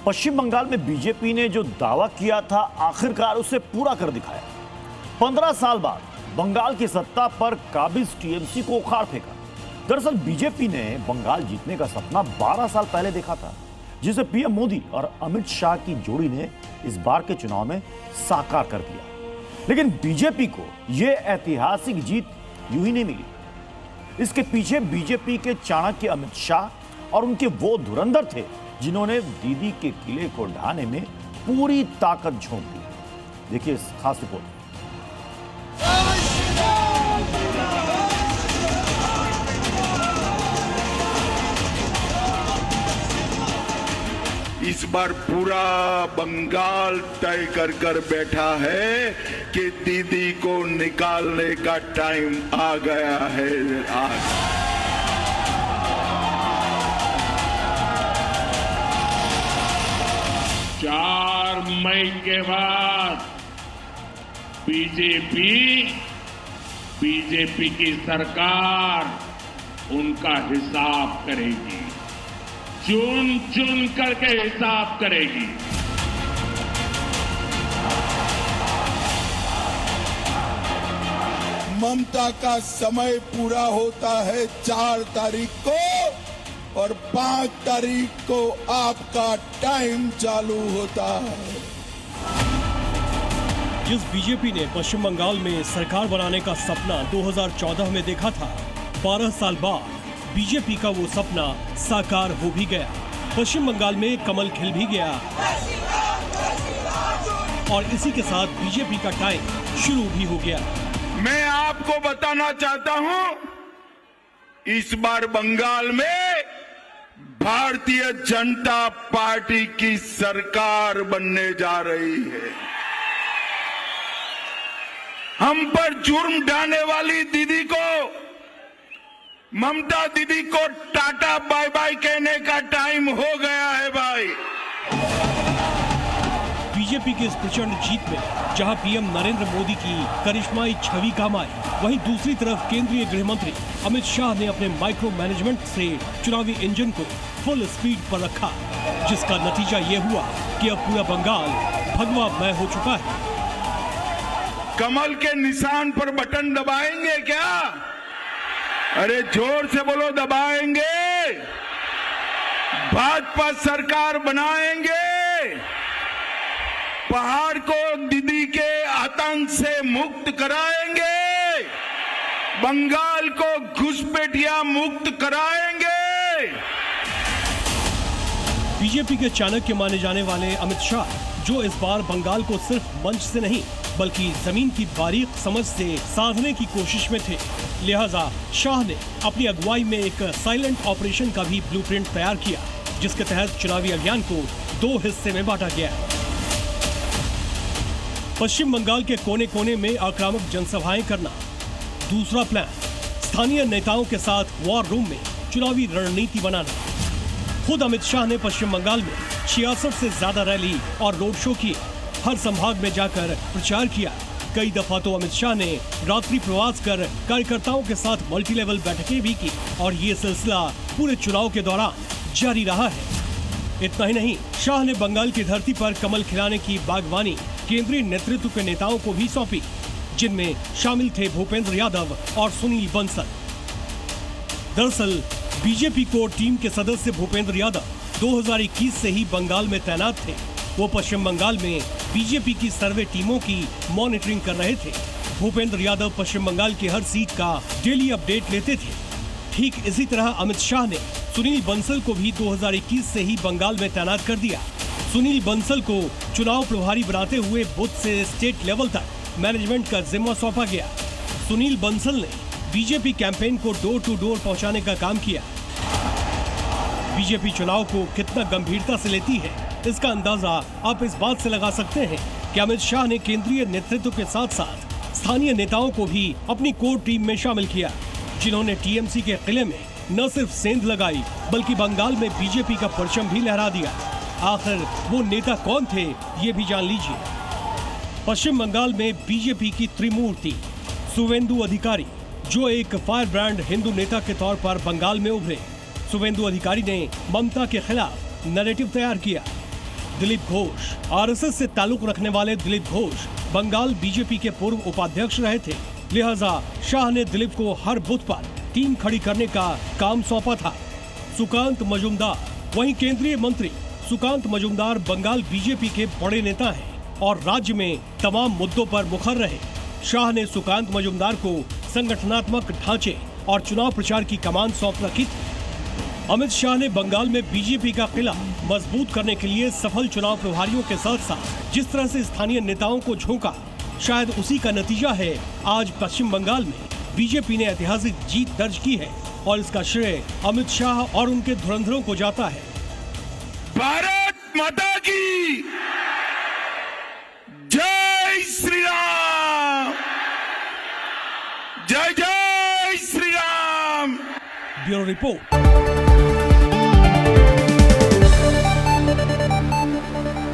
पश्चिम बंगाल में बीजेपी ने जो दावा किया था आखिरकार उसे पूरा कर दिखाया। 15 साल बाद बंगाल की सत्ता पर काबिज टीएमसी को उखाड़ फेंका। दरअसल बीजेपी ने बंगाल जीतने का सपना 12 साल पहले देखा था, जिसे पीएम मोदी और अमित शाह की जोड़ी ने इस बार के चुनाव में साकार कर दिया। लेकिन बीजेपी को यह ऐतिहासिक जीत यूं ही नहीं मिली। इसके पीछे बीजेपी के चाणक्य अमित शाह और उनके वो धुरंधर थे जिन्होंने दीदी के किले को ढाने में पूरी ताकत झोंक दी। देखिए इस खास रिपोर्ट। इस बार पूरा बंगाल तय कर बैठा है कि दीदी को निकालने का टाइम आ गया है। आज 4 मई के बाद बीजेपी की सरकार उनका हिसाब करेगी, चुन चुन करके हिसाब करेगी। ममता का समय पूरा होता है 4 तारीख को और 5 तारीख को आपका टाइम चालू होता है। जिस बीजेपी ने पश्चिम बंगाल में सरकार बनाने का सपना 2014 में देखा था, 12 साल बाद बीजेपी का वो सपना साकार हो भी गया। पश्चिम बंगाल में कमल खिल भी गया और इसी के साथ बीजेपी का टाइम शुरू भी हो गया। मैं आपको बताना चाहता हूं, इस बार बंगाल में भारतीय जनता पार्टी की सरकार बनने जा रही है। हम पर जुर्म ढाने वाली दीदी को, ममता दीदी को टाटा बाय बाय कहने का टाइम हो गया है भाई। बीजेपी की इस प्रचंड जीत में जहां पीएम नरेंद्र मोदी की करिश्माई छवि काम आई, वहीं दूसरी तरफ केंद्रीय गृह मंत्री अमित शाह ने अपने माइक्रो मैनेजमेंट से चुनावी इंजन को फुल स्पीड पर रखा, जिसका नतीजा ये हुआ कि अब पूरा बंगाल भगवामय हो चुका है। कमल के निशान पर बटन दबाएंगे क्या? अरे जोर से बोलो, दबाएंगे। भाजपा सरकार बनाएंगे। पहाड़ को दीदी के आतंक से मुक्त कराएंगे। बंगाल को घुसपैठिया मुक्त कराएंगे। बीजेपी के चाणक्य माने जाने वाले अमित शाह, जो इस बार बंगाल को सिर्फ मंच से नहीं बल्कि जमीन की बारीक समझ से साधने की कोशिश में थे, लिहाजा शाह ने अपनी अगुवाई में एक साइलेंट ऑपरेशन का भी ब्लूप्रिंट तैयार किया, जिसके तहत चुनावी अभियान को 2 हिस्से में बांटा गया है। पश्चिम बंगाल के कोने कोने में आक्रामक जनसभाएं करना। दूसरा प्लान, स्थानीय नेताओं के साथ वॉर रूम में चुनावी रणनीति बनाना। खुद अमित शाह ने पश्चिम बंगाल में 66 से ज्यादा रैली और रोड शो किए, हर संभाग में जाकर प्रचार किया। कई दफा तो अमित शाह ने रात्रि प्रवास कर कार्यकर्ताओं के साथ मल्टी लेवल बैठकें भी की और ये सिलसिला पूरे चुनाव के दौरान जारी रहा है। इतना ही नहीं, शाह ने बंगाल की धरती पर कमल खिलाने की बागवानी केंद्रीय नेतृत्व के नेताओं को भी सौंपी, जिनमें शामिल थे भूपेंद्र यादव और सुनील बंसल। दरअसल बीजेपी कोर टीम के सदस्य भूपेंद्र यादव 2021 से ही बंगाल में तैनात थे। वो पश्चिम बंगाल में बीजेपी की सर्वे टीमों की मॉनिटरिंग कर रहे थे। भूपेंद्र यादव पश्चिम बंगाल की हर सीट का डेली अपडेट लेते थे। ठीक इसी तरह अमित शाह ने सुनील बंसल को भी 2021 से ही बंगाल में तैनात कर दिया। सुनील बंसल को चुनाव प्रभारी बनाते हुए बूथ से स्टेट लेवल तक मैनेजमेंट का जिम्मा सौंपा गया। सुनील बंसल ने बीजेपी कैंपेन को डोर टू डोर पहुंचाने का काम किया। बीजेपी चुनाव को कितना गंभीरता से लेती है, इसका अंदाजा आप इस बात से लगा सकते हैं कि अमित शाह ने केंद्रीय नेतृत्व के साथ साथ स्थानीय नेताओं को भी अपनी कोर टीम में शामिल किया, जिन्होंने टीएमसी के किले में न सिर्फ सेंध लगाई बल्कि बंगाल में बीजेपी का परचम भी लहरा दिया। आखिर वो नेता कौन थे, ये भी जान लीजिए। पश्चिम बंगाल में बीजेपी की त्रिमूर्ति सुवेंदु अधिकारी, जो एक फायर ब्रांड हिंदू नेता के तौर पर बंगाल में उभरे। सुवेंदु अधिकारी ने ममता के खिलाफ नैरेटिव तैयार किया। दिलीप घोष। आरएसएस से ताल्लुक रखने वाले दिलीप घोष बंगाल बीजेपी के पूर्व उपाध्यक्ष रहे थे, लिहाजा शाह ने दिलीप को हर बूथ पर टीम खड़ी करने का काम सौंपा था। सुकांत मजूमदार, वहीं केंद्रीय मंत्री सुकांत मजूमदार बंगाल बीजेपी के बड़े नेता हैं और राज्य में तमाम मुद्दों पर मुखर रहे। शाह ने सुकांत मजूमदार को संगठनात्मक ढांचे और चुनाव प्रचार की कमान सौंप रखी थी। अमित शाह ने बंगाल में बीजेपी का किला मजबूत करने के लिए सफल चुनाव प्रभारियों के साथ साथ जिस तरह से स्थानीय नेताओं को झोंका, शायद उसी का नतीजा है आज पश्चिम बंगाल में बीजेपी ने ऐतिहासिक जीत दर्ज की है और इसका श्रेय अमित शाह और उनके धुरंधरों को जाता है। भारत माता की जय श्री राम, जय जय श्री राम। Bureau report.